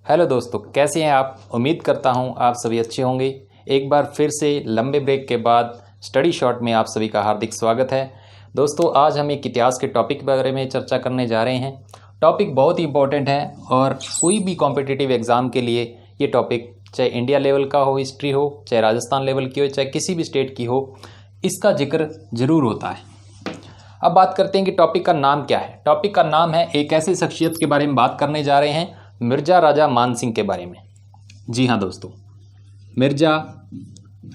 Hello दोस्तों, कैसे हैं आप। उम्मीद करता हूं आप सभी अच्छे होंगे। एक बार फिर से लंबे ब्रेक के बाद स्टडी शॉर्ट में आप सभी का हार्दिक स्वागत है। दोस्तों, आज हम एक इतिहास के टॉपिक के बारे में चर्चा करने जा रहे हैं। टॉपिक बहुत ही इंपॉर्टेंट है और कोई भी कॉम्पिटिटिव एग्ज़ाम के लिए ये टॉपिक, चाहे इंडिया लेवल का हो, हिस्ट्री हो, चाहे राजस्थान लेवल की हो, चाहे किसी भी स्टेट की हो, इसका जिक्र ज़रूर होता है। अब बात करते हैं कि टॉपिक का नाम क्या है। टॉपिक का नाम है, एक ऐसी शख्सियत के बारे में बात करने जा रहे हैं, मिर्ज़ा राजा मान सिंह के बारे में। जी हाँ दोस्तों, मिर्ज़ा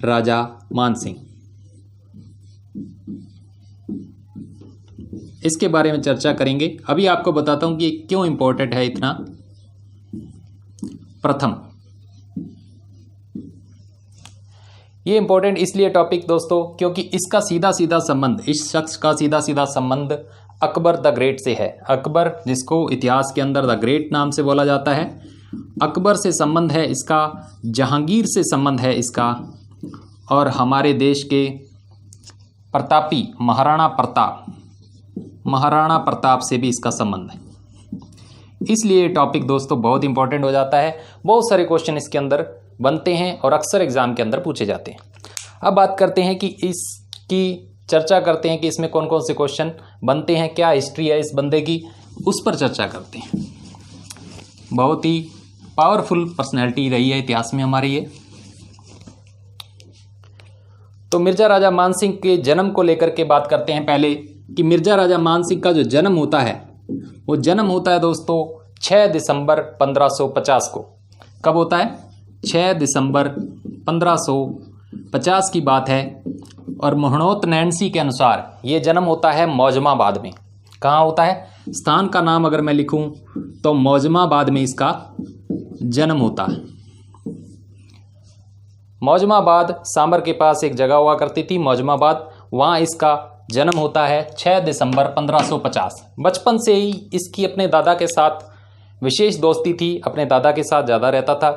राजा मान सिंह, इसके बारे में चर्चा करेंगे। अभी आपको बताता हूं कि क्यों इंपॉर्टेंट है इतना। प्रथम, ये इंपॉर्टेंट इसलिए टॉपिक दोस्तों क्योंकि इसका सीधा सीधा संबंध, इस शख्स का सीधा सीधा संबंध अकबर द ग्रेट से है। अकबर, जिसको इतिहास के अंदर द ग्रेट नाम से बोला जाता है, अकबर से संबंध है इसका, जहांगीर से संबंध है इसका, और हमारे देश के प्रतापी महाराणा प्रताप से भी इसका संबंध है। इसलिए ये टॉपिक दोस्तों बहुत इंपॉर्टेंट हो जाता है। बहुत सारे क्वेश्चन इसके अंदर बनते हैं और अक्सर एग्जाम के अंदर पूछे जाते हैं। अब बात करते हैं कि इसकी चर्चा करते हैं कि इसमें कौन कौन से क्वेश्चन बनते हैं, क्या हिस्ट्री है इस बंदे की, उस पर चर्चा करते हैं। बहुत ही पावरफुल पर्सनैलिटी रही है इतिहास में हमारी ये। तो मिर्ज़ा राजा मान सिंह के जन्म को लेकर के बात करते हैं पहले, कि मिर्ज़ा राजा मान सिंह का जो जन्म होता है, वो जन्म होता है दोस्तों 6 दिसंबर 1550 को। कब होता है? 6 दिसंबर 1550 की बात है। और मोहनोत नैन्सी के अनुसार ये जन्म होता है मौजमाबाद में। कहाँ होता है? स्थान का नाम अगर मैं लिखूं तो मौजमाबाद में इसका जन्म होता है। मौजमाबाद, सांबर के पास एक जगह हुआ करती थी मौजमाबाद, वहाँ इसका जन्म होता है 6 दिसंबर 1550। बचपन से ही इसकी अपने दादा के साथ विशेष दोस्ती थी, अपने दादा के साथ ज़्यादा रहता था।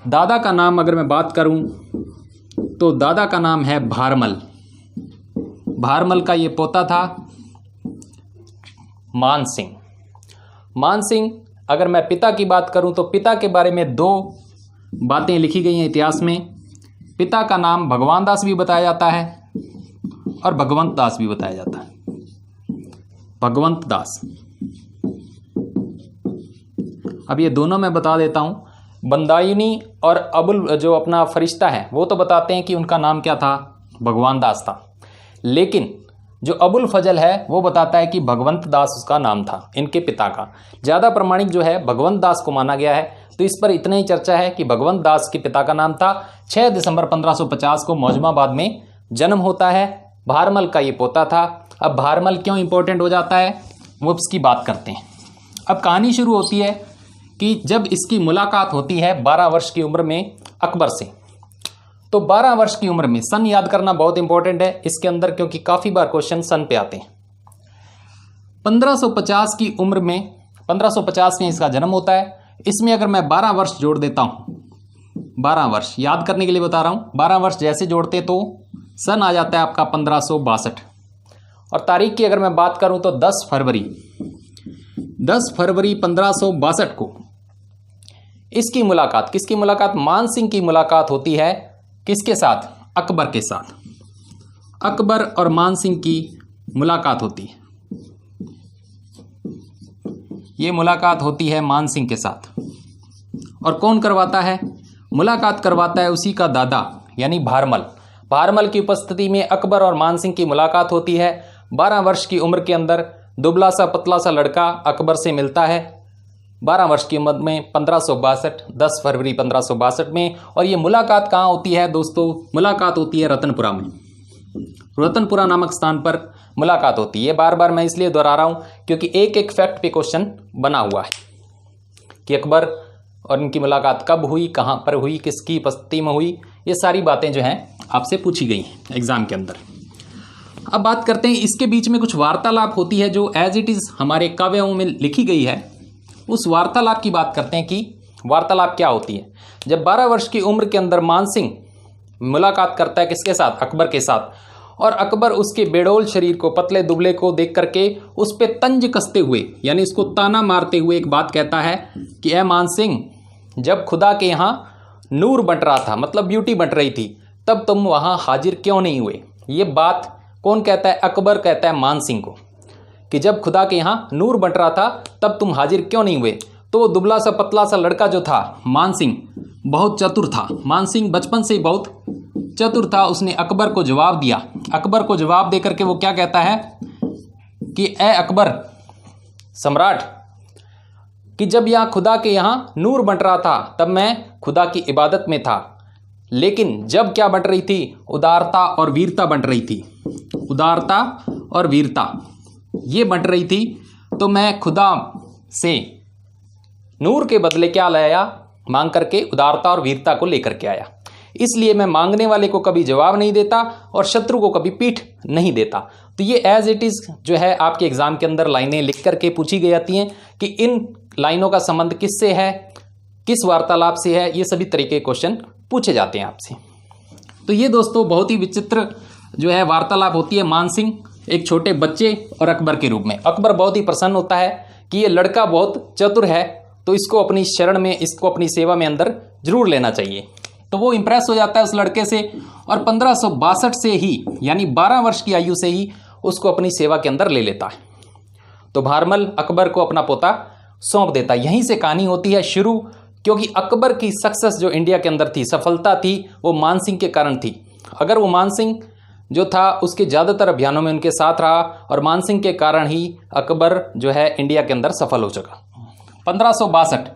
दादा का नाम अगर मैं बात करूं तो दादा का नाम है भारमल। भारमल का ये पोता था मान सिंह। मान सिंह, अगर मैं पिता की बात करूं तो पिता के बारे में 2 बातें लिखी गई हैं इतिहास में। पिता का नाम भगवान दास भी बताया जाता है और भगवंत दास भी बताया जाता है। भगवंत दास, अब ये दोनों मैं बता देता हूं। बंदायुनी और अबुल जो अपना फरिश्ता है वो तो बताते हैं कि उनका नाम क्या था, भगवान दास था। लेकिन जो अबुल फजल है वो बताता है कि भगवंत दास उसका नाम था, इनके पिता का। ज़्यादा प्रमाणिक जो है भगवंत दास को माना गया है। तो इस पर इतना ही चर्चा है कि भगवंत दास के पिता का नाम था। 6 दिसंबर 1550 को मौजमाबाद में जन्म होता है। भारमल का ये पोता था। अब भारमल क्यों इंपॉर्टेंट हो जाता है वो उसकी बात करते हैं। अब कहानी शुरू होती है कि जब इसकी मुलाकात होती है 12 वर्ष की उम्र में अकबर से। तो 12 वर्ष की उम्र में, सन याद करना बहुत इंपॉर्टेंट है इसके अंदर, क्योंकि काफ़ी बार क्वेश्चन सन पे आते हैं। 1550 की उम्र में, 1550 में इसका जन्म होता है। इसमें अगर मैं 12 वर्ष जोड़ देता हूँ, 12 वर्ष याद करने के लिए बता रहा हूँ, 12 वर्ष जैसे जोड़ते तो सन आ जाता है आपका 1562। और तारीख की अगर मैं बात करूँ तो 10 फरवरी 1562 को इसकी मुलाकात, किसकी मुलाकात? मान सिंह की मुलाकात होती है। किसके साथ? अकबर के साथ। अकबर और मान सिंह की मुलाकात होती है। ये मुलाकात होती है मान सिंह के साथ। और कौन करवाता है? मुलाकात करवाता है उसी का दादा, यानी भारमल। भारमल की उपस्थिति में अकबर और मान सिंह की मुलाकात होती है। 12 वर्ष की उम्र के अंदर दुबला सा पतला सा लड़का अकबर से मिलता है 12 वर्ष की उम्र में 1562, 10 फरवरी 1562 में। और ये मुलाकात कहाँ होती है दोस्तों? मुलाकात होती है रतनपुरा में। रतनपुरा नामक स्थान पर मुलाकात होती है। बार बार मैं इसलिए दोहरा रहा हूँ क्योंकि एक एक फैक्ट पे क्वेश्चन बना हुआ है कि अकबर और इनकी मुलाकात कब हुई, कहाँ पर हुई, किसकी उपस्थिति में हुई। ये सारी बातें जो हैं आपसे पूछी गई हैं एग्जाम के अंदर। अब बात करते हैं, इसके बीच में कुछ वार्तालाप होती है जो एज इट इज़ हमारे काव्यों में लिखी गई है। उस वार्तालाप की बात करते हैं कि वार्तालाप क्या होती है। जब 12 वर्ष की उम्र के अंदर मान सिंह मुलाकात करता है किसके साथ? अकबर के साथ। और अकबर उसके बेडोल शरीर को, पतले दुबले को देख करके उस पर तंज कसते हुए, यानी इसको ताना मारते हुए एक बात कहता है कि ए मान सिंह, जब खुदा के यहाँ नूर बंट रहा था, मतलब ब्यूटी बंट रही थी, तब तुम वहाँ हाजिर क्यों नहीं हुए? ये बात कौन कहता है? अकबर कहता है मान सिंह को कि जब खुदा के यहाँ नूर बंट रहा था तब तुम हाजिर क्यों नहीं हुए? तो वो दुबला सा पतला सा लड़का जो था मान सिंह, बहुत चतुर था। मान सिंह बचपन से ही बहुत चतुर था। उसने अकबर को जवाब दिया। अकबर को जवाब दे करके वो क्या कहता है कि ए अकबर सम्राट, कि जब यहाँ खुदा के यहाँ नूर बंट रहा था तब मैं खुदा की इबादत में था, लेकिन जब क्या बंट रही थी? उदारता और वीरता बंट रही थी। उदारता और वीरता ये बंट रही थी, तो मैं खुदा से नूर के बदले क्या लाया? मांग करके उदारता और वीरता को लेकर के आया। इसलिए मैं मांगने वाले को कभी जवाब नहीं देता और शत्रु को कभी पीठ नहीं देता। तो ये एज इट इज़ जो है आपके एग्जाम के अंदर लाइनें लिख करके पूछी गई जाती हैं कि इन लाइनों का संबंध किससे है, किस वार्तालाप से है, ये सभी तरीके के क्वेश्चन पूछे जाते हैं आपसे। तो ये दोस्तों बहुत ही विचित्र जो है वार्तालाप होती है मान सिंह एक छोटे बच्चे और अकबर के रूप में। अकबर बहुत ही प्रसन्न होता है कि ये लड़का बहुत चतुर है, तो इसको अपनी शरण में, इसको अपनी सेवा में अंदर जरूर लेना चाहिए। तो वो इंप्रेस हो जाता है उस लड़के से और 1562 से ही, यानी 12 वर्ष की आयु से ही उसको अपनी सेवा के अंदर ले लेता है। तो भारमल अकबर को अपना पोता सौंप देता है। यहीं से कहानी होती है शुरू, क्योंकि अकबर की सक्सेस जो इंडिया के अंदर थी, सफलता थी, वो मान सिंह के कारण थी। अगर वो मान सिंह जो था उसके ज़्यादातर अभियानों में उनके साथ रहा और मान सिंह के कारण ही अकबर जो है इंडिया के अंदर सफल हो चुका। 1562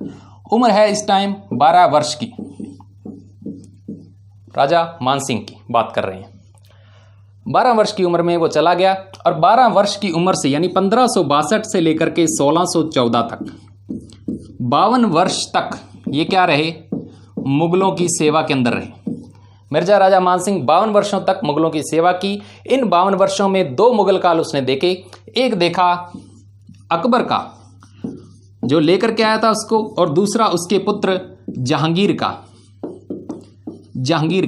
उम्र है इस टाइम 12 वर्ष की, राजा मान सिंह की बात कर रहे हैं। 12 वर्ष की उम्र में वो चला गया और 12 वर्ष की उम्र से यानी 1562 से लेकर के 1614 तक 52 वर्ष तक ये क्या रहे? मुगलों की सेवा के अंदर रहे। मिर्जा राजा मान सिंह 52 वर्षों तक मुगलों की सेवा की। इन 52 वर्षों में 2 मुगल काल उसने देखे। एक देखा अकबर का जो लेकर के आया था उसको, और दूसरा उसके पुत्र जहांगीर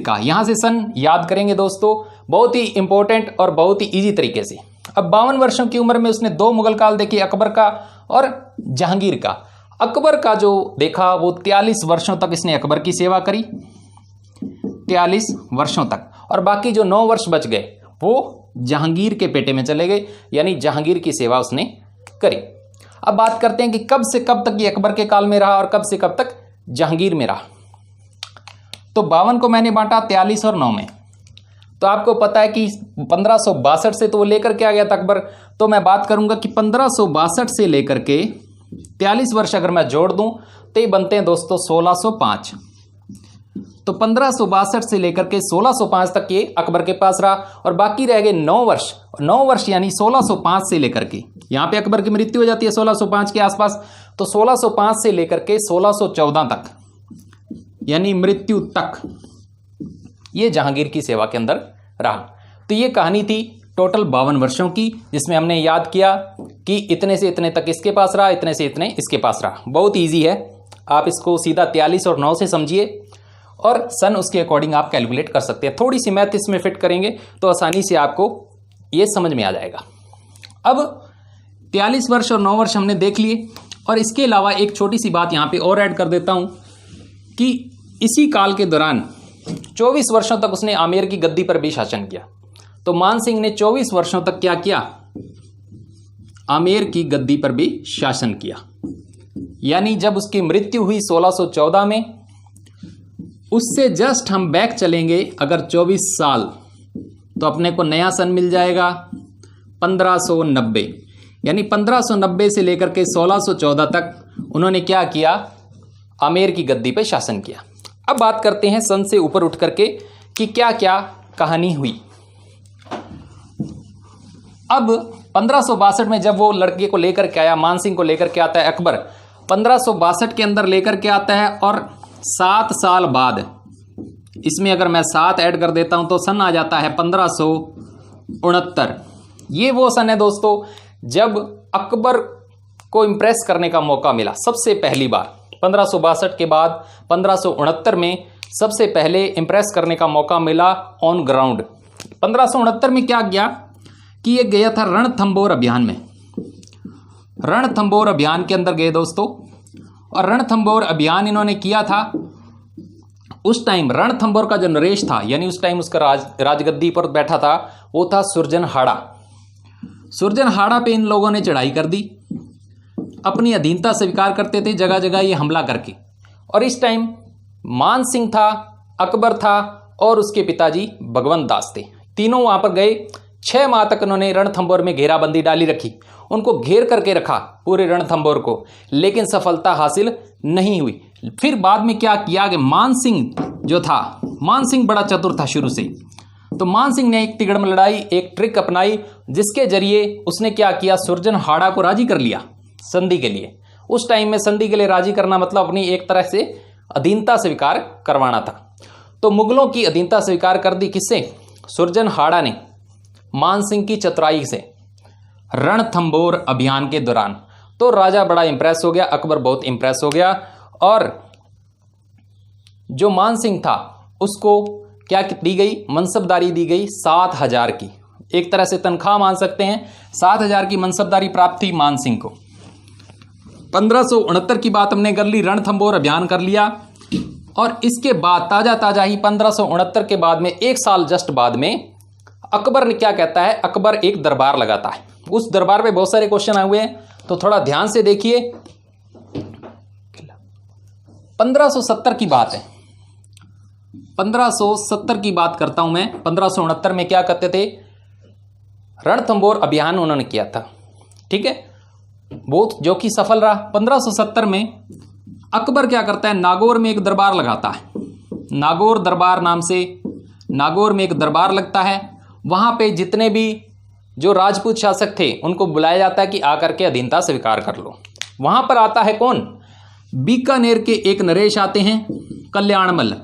का। यहां से सन याद करेंगे दोस्तों, बहुत ही इंपॉर्टेंट और बहुत ही इजी तरीके से। अब 52 वर्षों की उम्र में उसने 2 मुगल काल देखे, अकबर का और जहांगीर का। अकबर का जो देखा वो 43 वर्षों तक इसने अकबर की सेवा करी, 43 वर्षों तक, और बाकी जो 9 वर्ष बच गए वो जहांगीर के पेटे में चले गए, यानी जहांगीर की सेवा उसने करी। अब बात करते हैं कि कब से कब तक ये अकबर के काल में रहा और कब से कब तक जहांगीर में रहा। तो 52 को मैंने बांटा 43 और 9 में। तो आपको पता है कि 1562 से तो वो लेकर के आ गया था अकबर। तो मैं बात करूंगा कि 1562 से लेकर के 43 वर्ष अगर मैं जोड़ दूं तो ये बनते हैं दोस्तों 1605। तो 1562 से लेकर के 1605 तक ये अकबर के पास रहा और बाकी रह गए 9 वर्ष। 9 वर्ष यानी 1605 से लेकर के, यहाँ पे अकबर की मृत्यु हो जाती है 1605 के आसपास, तो 1605 से लेकर के 1614 तक यानी मृत्यु तक ये जहांगीर की सेवा के अंदर रहा। तो ये कहानी थी टोटल 52 वर्षों की, जिसमें हमने याद किया कि इतने से इतने तक इसके पास रहा, इतने से इतने इसके पास रहा। बहुत ईजी है, आप इसको सीधा 43 और 9 से समझिए और सन उसके अकॉर्डिंग आप कैलकुलेट कर सकते हैं। थोड़ी सी मैथ इसमें फिट करेंगे तो आसानी से आपको ये समझ में आ जाएगा। अब 43 वर्ष और 9 वर्ष हमने देख लिए, और इसके अलावा एक छोटी सी बात यहाँ पे और ऐड कर देता हूँ कि इसी काल के दौरान 24 वर्षों तक उसने आमेर की गद्दी पर भी शासन किया। तो मान सिंह ने 24 वर्षों तक क्या किया? आमेर की गद्दी पर भी शासन किया। यानी जब उसकी मृत्यु हुई 1614 में, उससे जस्ट हम बैक चलेंगे अगर 24 साल, तो अपने को नया सन मिल जाएगा 1590। यानी 1590 से लेकर के 1614 तक उन्होंने क्या किया? आमेर की गद्दी पे शासन किया। अब बात करते हैं सन से ऊपर उठ करके कि क्या क्या कहानी हुई। अब 1562 में जब वो लड़के को लेकर के आया, मान सिंह को लेकर के आता है अकबर, 1562 के अंदर लेकर के आता है, और 7 साल बाद, इसमें अगर मैं 7 ऐड कर देता हूं तो सन आ जाता है 1569। ये वो सन है दोस्तों जब अकबर को इम्प्रेस करने का मौका मिला सबसे पहली बार। 1562 के बाद 1569 में सबसे पहले इम्प्रेस करने का मौका मिला ऑन ग्राउंड। 1569 में क्या किया कि ये गया था रणथंबोर अभियान में। रणथंबोर अभियान के अंदर गए दोस्तों, और रणथंभौर अभियान इन्होंने किया था। उस टाइम रणथंभौर का जो नरेश था, यानी उस टाइम उसका राजगद्दी पर बैठा था, वो था सुरजनहाड़ा। सुरजनहाड़ा पे इन लोगों ने चढ़ाई कर दी, अपनी अधीनता स्वीकार करते थे जगह जगह ये हमला करके। और इस टाइम मान सिंह था, अकबर था और उसके पिताजी भगवंत दास थे, तीनों वहां पर गए। 6 माह तक उन्होंने रणथंभौर में घेराबंदी डाली रखी, उनको घेर करके रखा पूरे रणथंभौर को, लेकिन सफलता हासिल नहीं हुई। फिर बाद में क्या किया कि मान सिंह जो था, मान सिंह बड़ा चतुर था शुरू से, तो मान सिंह ने एक तिगड़म लड़ाई, एक ट्रिक अपनाई, जिसके जरिए उसने क्या किया, सुरजनहाड़ा को राजी कर लिया संधि के लिए। उस टाइम में संधि के लिए राजी करना मतलब अपनी एक तरह से अधीनता स्वीकार करवाना था। तो मुगलों की अधीनता स्वीकार कर दी किससे, सुरजनहाड़ा ने, मान सिंह की चतुराई से, रणथंभौर अभियान के दौरान। तो राजा बड़ा इंप्रेस हो गया, अकबर बहुत इंप्रेस हो गया, और जो मान सिंह था उसको क्या दी गई, मनसबदारी दी गई 7,000 की, एक तरह से तनख्वाह मान सकते हैं। 7,000 की मनसबदारी प्राप्त थी मान सिंह को। 1569 की बात हमने कर ली, रणथंभौर अभियान कर लिया। और इसके बाद ताजा ही 1569 के बाद में, 1 साल जस्ट बाद में, अकबर ने क्या कहता है, अकबर एक दरबार लगाता है। उस दरबार पे बहुत सारे क्वेश्चन आए हुए हैं, तो थोड़ा ध्यान से देखिए। 1570 की बात है, 1570 की बात करता हूं मैं। 1569 में क्या करते थे, रणथंभौर अभियान उन्होंने किया था, ठीक है, बहुत जो कि सफल रहा। 1570 में अकबर क्या करता है, नागौर में एक दरबार लगाता है, नागौर दरबार नाम से, नागौर में एक दरबार लगता है। वहां पे जितने भी जो राजपूत शासक थे उनको बुलाया जाता है कि आकर के अधीनता स्वीकार कर लो। वहां पर आता है कौन, बीकानेर के एक नरेश आते हैं, कल्याणमल,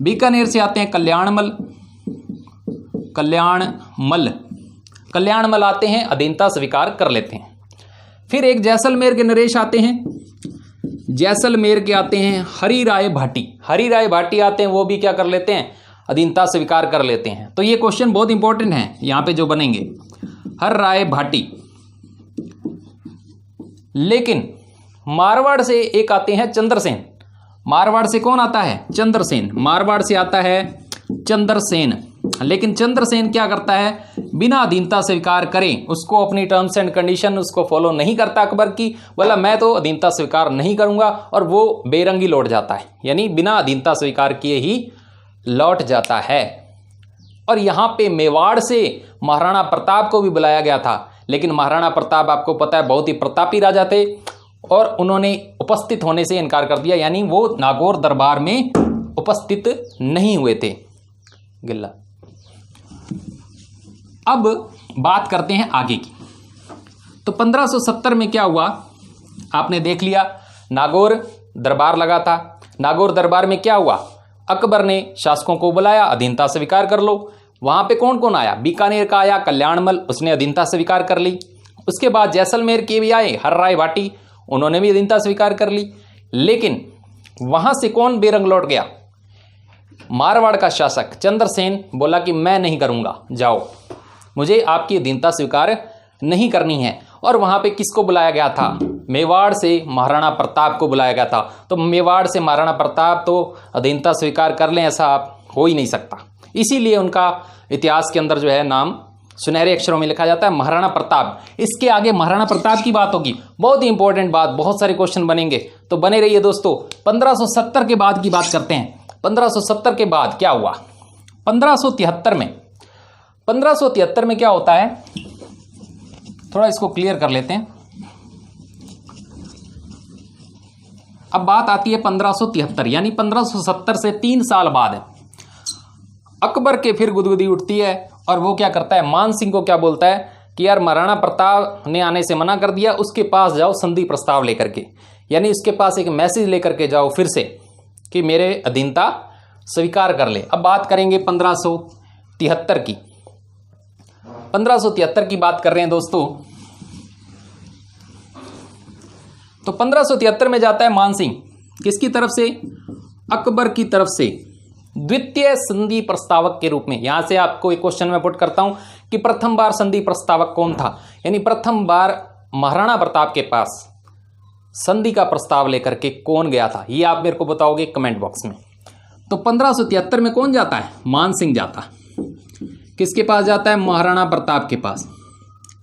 बीकानेर से आते हैं कल्याणमल, कल्याणमल आते हैं, अधीनता स्वीकार कर लेते हैं। फिर एक जैसलमेर के नरेश आते हैं, जैसलमेर के आते हैं हरिराय भाटी, हरिराय भाटी आते हैं, वो भी क्या कर लेते हैं, अधीनता स्वीकार कर लेते हैं। तो ये क्वेश्चन बहुत इंपॉर्टेंट है यहां पे जो बनेंगे, हरिराय भाटी। लेकिन मारवाड़ से एक आते हैं चंद्रसेन, मारवाड़ से कौन आता है, चंद्रसेन, मारवाड़ से आता है चंद्रसेन। लेकिन चंद्रसेन क्या करता है, बिना अधीनता स्वीकार करें, उसको अपनी टर्म्स एंड कंडीशन उसको फॉलो नहीं करता अकबर की, बोला मैं तो अधीनता स्वीकार नहीं करूंगा, और वो बेरंगी लौट जाता है, यानी बिना अधीनता स्वीकार किए ही लौट जाता है। और यहां पे मेवाड़ से महाराणा प्रताप को भी बुलाया गया था, लेकिन महाराणा प्रताप आपको पता है बहुत ही प्रतापी राजा थे, और उन्होंने उपस्थित होने से इनकार कर दिया, यानी वो नागौर दरबार में उपस्थित नहीं हुए थे। गिल्ला। अब बात करते हैं आगे की। तो 1570 में क्या हुआ, आपने देख लिया, नागौर दरबार लगा था। नागौर दरबार में क्या हुआ, अकबर ने शासकों को बुलाया, अधीनता स्वीकार कर लो। वहां पे कौन कौन आया, बीकानेर का आया कल्याणमल, उसने अधीनता स्वीकार कर ली। उसके बाद जैसलमेर के भी आए हर्राय भाटी, उन्होंने भी अधीनता स्वीकार कर ली। लेकिन वहां से कौन बेरंग लौट गया, मारवाड़ का शासक चंद्रसेन बोला कि मैं नहीं करूंगा, जाओ, मुझे आपकी अधीनता स्वीकार नहीं करनी है। और वहां पे किसको बुलाया गया था, मेवाड़ से महाराणा प्रताप को बुलाया गया था। तो मेवाड़ से महाराणा प्रताप तो अधीनता स्वीकार कर लें, ऐसा हो ही नहीं सकता। इसीलिए उनका इतिहास के अंदर जो है नाम सुनहरे अक्षरों में लिखा जाता है महाराणा प्रताप। इसके आगे महाराणा प्रताप की बात होगी, बहुत ही इंपॉर्टेंट बात, बहुत सारे क्वेश्चन बनेंगे, तो बने रहिए दोस्तों। 1570 के बाद की बात करते हैं। 1570 के बाद क्या हुआ, 1573 में क्या होता है, थोड़ा इसको क्लियर कर लेते हैं। अब बात आती है 1573, यानी 1570 से 3 साल बाद है। अकबर के फिर गुदगुदी उठती है, और वो क्या करता है, मान सिंह को क्या बोलता है कि यार महाराणा प्रताप ने आने से मना कर दिया, उसके पास जाओ संधि प्रस्ताव लेकर के, यानी उसके पास एक मैसेज लेकर के जाओ फिर से कि मेरे अधीनता स्वीकार कर ले। अब बात करेंगे 1573 की। 1573 की बात कर रहे हैं दोस्तों। तो 1573 में जाता है मान सिंह, किसकी तरफ से, अकबर की तरफ से, द्वितीय संधि प्रस्तावक के रूप में। यहां से आपको एक क्वेश्चन मैं पुट करता हूं कि प्रथम बार संधि प्रस्तावक कौन था, यानी प्रथम बार महाराणा प्रताप के पास संधि का प्रस्ताव लेकर के कौन गया था, ये आप मेरे को बताओगे कमेंट बॉक्स में। तो 1573 में कौन जाता है? मान सिंह जाता है। किसके पास जाता है? महाराणा प्रताप के पास।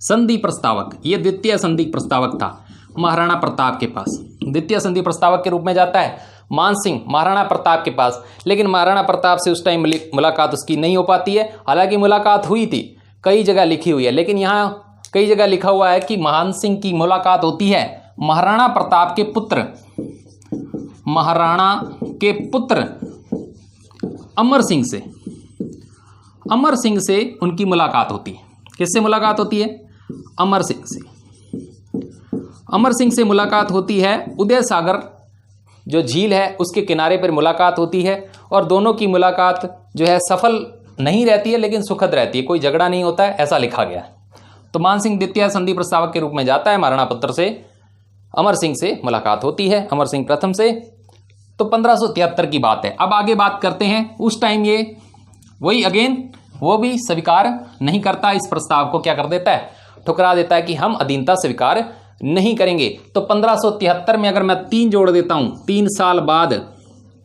संधि प्रस्तावक, ये द्वितीय संधि प्रस्तावक था महाराणा प्रताप के पास। द्वितीय संधि प्रस्तावक के रूप में जाता है मान सिंह महाराणा प्रताप के पास। लेकिन महाराणा प्रताप से उस टाइम मुलाकात उसकी नहीं हो पाती है। हालांकि मुलाकात हुई थी, कई जगह लिखी हुई है, लेकिन यहाँ कई जगह लिखा हुआ है कि मान सिंह की मुलाकात होती है महाराणा प्रताप के पुत्र, महाराणा के पुत्र अमर सिंह से। अमर सिंह से उनकी मुलाकात होती है। किससे मुलाकात होती है? अमर सिंह से। अमर सिंह से मुलाकात होती है, उदय सागर जो झील है उसके किनारे पर मुलाकात होती है। और दोनों की मुलाकात जो है सफल नहीं रहती है, लेकिन सुखद रहती है, कोई झगड़ा नहीं होता है, ऐसा लिखा गया है। तो मान सिंह द्वितीय संधि प्रस्तावक के रूप में जाता है, महाराणा पुत्र से अमर सिंह से मुलाकात होती है, अमर सिंह प्रथम से। तो 1573 की बात है। अब आगे बात करते हैं। उस टाइम ये वही अगेन वो भी स्वीकार नहीं करता, इस प्रस्ताव को क्या कर देता है? ठुकरा देता है कि हम अधीनता स्वीकार नहीं करेंगे। तो 1573 में अगर मैं 3 जोड़ देता हूं, 3 साल बाद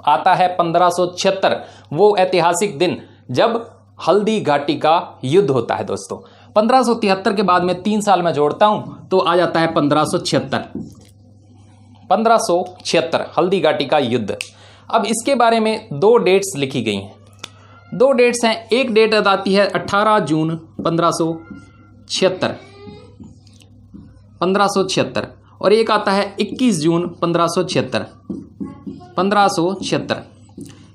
आता है 1576, वो ऐतिहासिक दिन जब हल्दी घाटी का युद्ध होता है दोस्तों। 1573 के बाद में 3 साल में जोड़ता हूं तो आ जाता है 1576 हल्दी घाटी का युद्ध। अब इसके बारे में 2 डेट्स लिखी गई हैं। 2 डेट्स हैं। एक डेट आती है 18 जून 1576 और एक आता है 21 जून 1576।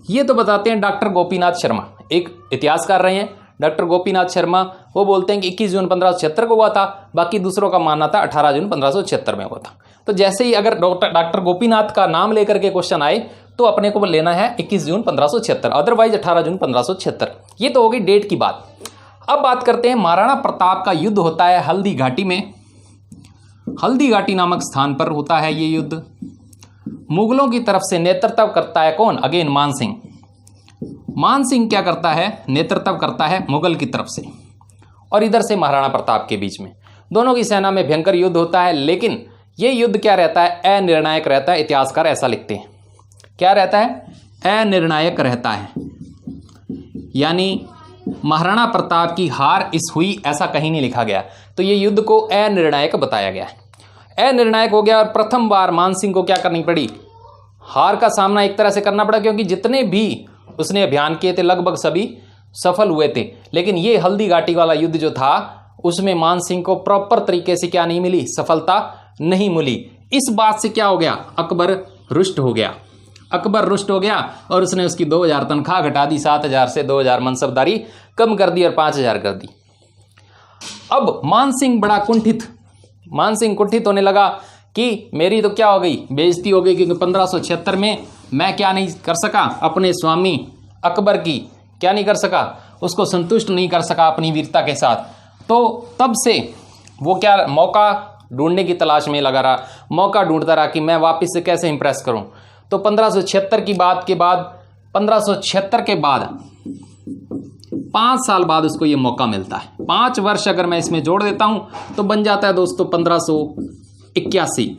ये तो बताते हैं डॉक्टर गोपीनाथ शर्मा, एक इतिहासकार रहे हैं डॉक्टर गोपीनाथ शर्मा। वो बोलते हैं कि 21 जून 1576 को हुआ था, बाकी दूसरों का मानना था 18 जून 1576 में हुआ था। तो जैसे ही अगर डॉक्टर गोपीनाथ का नाम लेकर के क्वेश्चन आए तो अपने को लेना है 21 जून 1576, अदरवाइज 18 जून 1576। ये तो हो गई डेट की बात। अब बात करते हैं महाराणा प्रताप का युद्ध होता है हल्दी घाटी में। हल्दी घाटी नामक स्थान पर होता है ये युद्ध। मुगलों की तरफ से नेतृत्व करता है कौन? अगेन मान सिंह। मान सिंह क्या करता है? नेतृत्व करता है मुगल की तरफ से, और इधर से महाराणा प्रताप के बीच में दोनों की सेना में भयंकर युद्ध होता है। लेकिन ये युद्ध क्या रहता है? अनिर्णायक रहता है। इतिहासकार ऐसा लिखते हैं। क्या रहता है? अनिर्णायक रहता है, यानी महाराणा प्रताप की हार इस हुई ऐसा कहीं नहीं लिखा गया। तो ये युद्ध को अनिर्णायक बताया गया है। अनिर्णायक हो गया और प्रथम बार मान सिंह को क्या करनी पड़ी? हार का सामना एक तरह से करना पड़ा, क्योंकि जितने भी उसने अभियान किए थे लगभग सभी सफल हुए थे। लेकिन ये हल्दी घाटी वाला युद्ध जो था उसमें मान सिंह को प्रॉपर तरीके से क्या नहीं मिली? सफलता नहीं मिली। इस बात से क्या हो गया? अकबर रुष्ट हो गया। अकबर रुष्ट हो गया और उसने उसकी 2000 तनख्वाह घटा दी, 7000 से 2000 मनसबदारी कम कर दी और 5000 कर दी। अब मान सिंह बड़ा कुंठित होने लगा कि मेरी तो क्या हो गई? बेइज्जती हो गई, क्योंकि 1576 में मैं क्या नहीं कर सका? अपने स्वामी अकबर की क्या नहीं कर सका? उसको संतुष्ट नहीं कर सका अपनी वीरता के साथ। तो तब से वो क्या मौका ढूंढने की तलाश में लगा रहा, मौका ढूंढता रहा कि मैं वापस से कैसे इंप्रेस करूं। तो 1576 की बात के बाद 1576 के बाद 5 साल बाद उसको ये मौका मिलता है। 5 वर्ष अगर मैं इसमें जोड़ देता हूं तो बन जाता है दोस्तों 1581।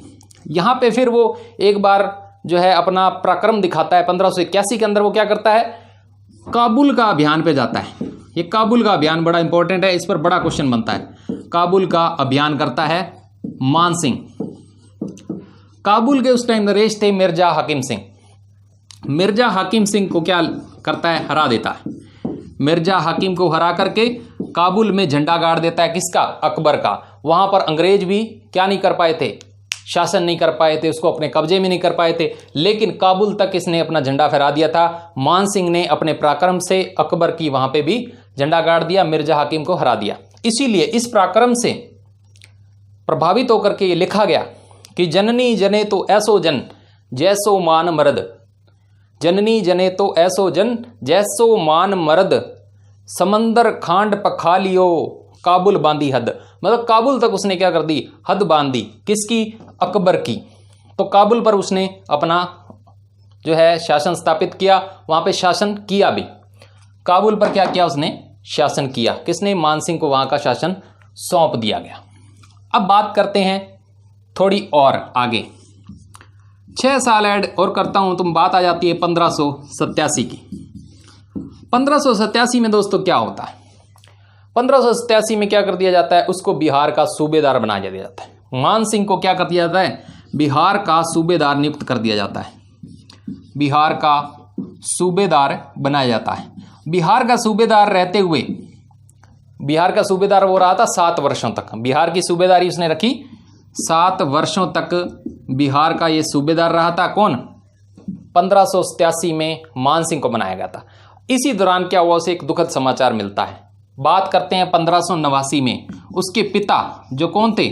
यहाँ पे फिर वो एक बार जो है अपना पराक्रम दिखाता है। 1581 के अंदर वो क्या करता है? काबुल का अभियान पे जाता है। ये काबुल का अभियान बड़ा इंपॉर्टेंट है, इस पर बड़ा क्वेश्चन बनता है। काबुल का अभियान करता है मान सिंह। काबुल के उस टाइम नरेश थे मिर्जा हाकिम सिंह। मिर्जा हाकिम सिंह को क्या करता है? हरा देता है। मिर्जा हाकिम को हरा करके काबुल में झंडा गाड़ देता है। किसका? अकबर का। वहां पर अंग्रेज भी क्या नहीं कर पाए थे? शासन नहीं कर पाए थे, उसको अपने कब्जे में नहीं कर पाए थे। लेकिन काबुल तक इसने अपना झंडा फहरा दिया था। मान सिंह ने अपने पराक्रम से अकबर की वहां पे भी झंडा गाड़ दिया, मिर्जा हाकिम को हरा दिया। इसीलिए इस पराक्रम से प्रभावित होकर के ये लिखा गया कि जननी जने तो ऐसो जन जैसो मान मर्द, जननी जने तो ऐसो जन जैसो मान मर्द, समंदर खांड पखा लियो काबुल बांधी हद। मतलब काबुल तक उसने क्या कर दी? हद बांध दी। किसकी? अकबर की। तो काबुल पर उसने अपना जो है शासन स्थापित किया, वहां पे शासन किया भी। काबुल पर क्या किया? उसने शासन किया। किसने? मान सिंह को वहां का शासन सौंप दिया गया। अब बात करते हैं थोड़ी और आगे। 6 साल ऐड और करता हूं तो बात आ जाती है 1587 की। 1587 में दोस्तों क्या होता है? 1587 में क्या कर दिया जाता है? उसको बिहार का सूबेदार बना दिया जाता है। मान सिंह को क्या कर दिया जाता है? बिहार का सूबेदार नियुक्त कर दिया जाता है। बिहार का सूबेदार बनाया जाता है। बिहार का सूबेदार रहते हुए, बिहार का सूबेदार वो रहा था 7 वर्षों तक। बिहार की सूबेदारी उसने रखी 7 वर्षों तक। बिहार का ये सूबेदार रहा था कौन? 1587 में मान सिंह को बनाया गया था। इसी दौरान क्या हुआ, उसे एक दुखद समाचार मिलता है। बात करते हैं 1589 में। उसके पिता जो कौन थे?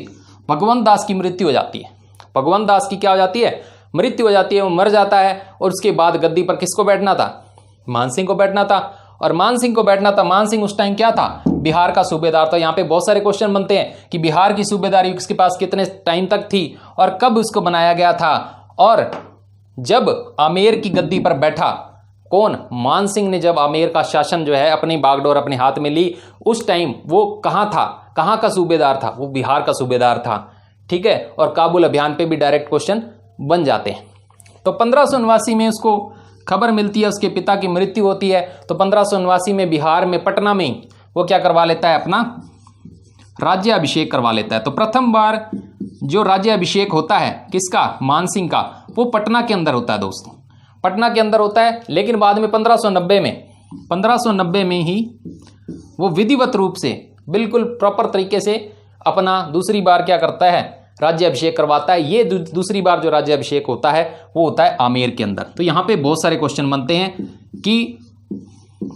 भगवंत दास की मृत्यु हो जाती है। भगवंत दास की क्या हो जाती है? मृत्यु हो जाती है, वो मर जाता है। और उसके बाद गद्दी पर किसको बैठना था? मान सिंह को बैठना था। और मान सिंह को बैठना था। मान सिंह उस टाइम क्या था? बिहार का सूबेदार। तो यहाँ पे बहुत सारे क्वेश्चन बनते हैं कि बिहार की सूबेदारी उसके पास कितने टाइम तक थी और कब उसको बनाया गया था। और जब आमेर की गद्दी पर बैठा कौन? मान सिंह ने जब आमेर का शासन जो है अपनी बागडोर अपने हाथ में ली, उस टाइम वो कहाँ था? कहाँ का सूबेदार था? वो बिहार का सूबेदार था। ठीक है। और काबुल अभियान पे भी डायरेक्ट क्वेश्चन बन जाते हैं। तो 1589 में उसको खबर मिलती है, उसके पिता की मृत्यु होती है। तो 1589 में बिहार में पटना में वो क्या करवा लेता है? अपना राज्याभिषेक करवा लेता है। तो प्रथम बार जो राज्याभिषेक होता है किसका? मान सिंह का, वो पटना के अंदर होता है दोस्तों। पटना के अंदर होता है। लेकिन बाद में 1590 में ही वो विधिवत रूप से बिल्कुल प्रॉपर तरीके से अपना दूसरी बार क्या करता है? राज्याभिषेक करवाता है। ये दूसरी बार जो राज्याभिषेक होता है वो होता है आमेर के अंदर। तो यहाँ पे बहुत सारे क्वेश्चन बनते हैं कि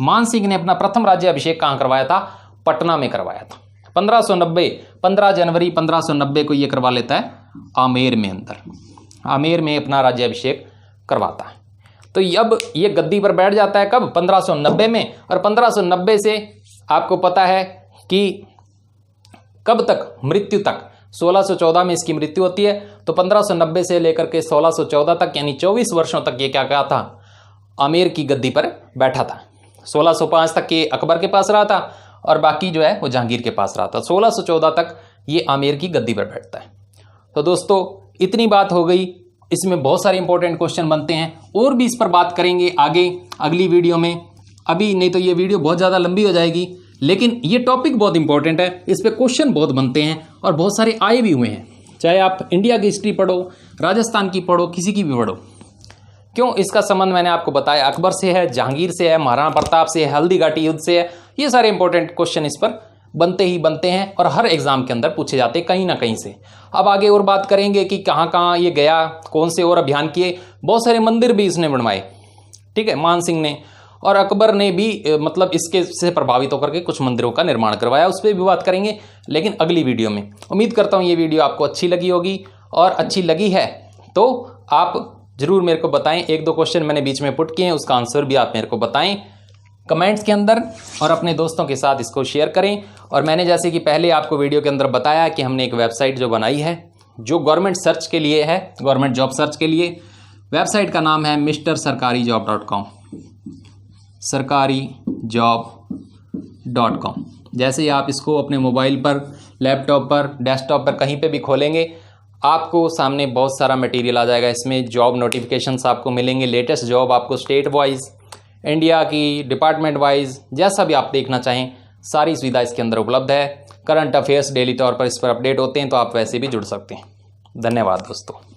मान सिंह ने अपना प्रथम राज्याभिषेक कहाँ करवाया था? पटना में करवाया था। 15 जनवरी 1590 को ये करवा लेता है आमेर में अंदर। आमेर में अपना राज्याभिषेक करवाता है। तो अब ये गद्दी पर बैठ जाता है कब? 1590 में। और 1590 से आपको पता है कि कब तक? मृत्यु तक। 1614 में इसकी मृत्यु होती है। तो 1590 से लेकर के 1614 तक यानी 24 वर्षों तक ये क्या था? आमेर की गद्दी पर बैठा था। 1605 तक ये अकबर के पास रहा था और बाकी जो है वो जहांगीर के पास रहा था। 1614 तक ये आमेर की गद्दी पर बैठता है। तो दोस्तों इतनी बात हो गई। इसमें बहुत सारे इंपॉर्टेंट क्वेश्चन बनते हैं और भी इस पर बात करेंगे आगे अगली वीडियो में। अभी नहीं तो ये वीडियो बहुत ज़्यादा लंबी हो जाएगी। लेकिन ये टॉपिक बहुत इंपॉर्टेंट है, इस पे क्वेश्चन बहुत बनते हैं और बहुत सारे आए भी हुए हैं। चाहे आप इंडिया की हिस्ट्री पढ़ो, राजस्थान की पढ़ो, किसी की भी पढ़ो। क्यों? इसका संबंध मैंने आपको बताया अकबर से है, जहांगीर से है, महाराणा प्रताप से है, हल्दी घाटी युद्ध से है। ये सारे इंपॉर्टेंट क्वेश्चन इस पर बनते ही बनते हैं और हर एग्जाम के अंदर पूछे जाते हैं कहीं ना कहीं से। अब आगे और बात करेंगे कि कहाँ कहाँ ये गया, कौन से और अभियान किए। बहुत सारे मंदिर भी इसने बनवाए। ठीक है, मान सिंह ने। और अकबर ने भी मतलब इसके से प्रभावित होकर के कुछ मंदिरों का निर्माण करवाया। उस पर भी बात करेंगे लेकिन अगली वीडियो में। उम्मीद करता हूँ ये वीडियो आपको अच्छी लगी होगी और अच्छी लगी है तो आप ज़रूर मेरे को बताएं। 1-2 क्वेश्चन मैंने बीच में पुट किए हैं, उसका आंसर भी आप मेरे को बताएं कमेंट्स के अंदर और अपने दोस्तों के साथ इसको शेयर करें। और मैंने जैसे कि पहले आपको वीडियो के अंदर बताया कि हमने एक वेबसाइट जो बनाई है जो गवर्नमेंट सर्च के लिए है, गवर्नमेंट जॉब सर्च के लिए। वेबसाइट का नाम है mrSarkariJob.com, sarkarijob.com। जैसे ही आप इसको अपने मोबाइल पर, लैपटॉप पर, डेस्कटॉप पर कहीं पे भी खोलेंगे आपको सामने बहुत सारा मटेरियल आ जाएगा। इसमें जॉब नोटिफिकेशंस आपको मिलेंगे, लेटेस्ट जॉब आपको स्टेट वाइज, इंडिया की, डिपार्टमेंट वाइज, जैसा भी आप देखना चाहें सारी सुविधा इसके अंदर उपलब्ध है। करंट अफेयर्स डेली तौर पर इस पर अपडेट होते हैं तो आप वैसे भी जुड़ सकते हैं। धन्यवाद दोस्तों।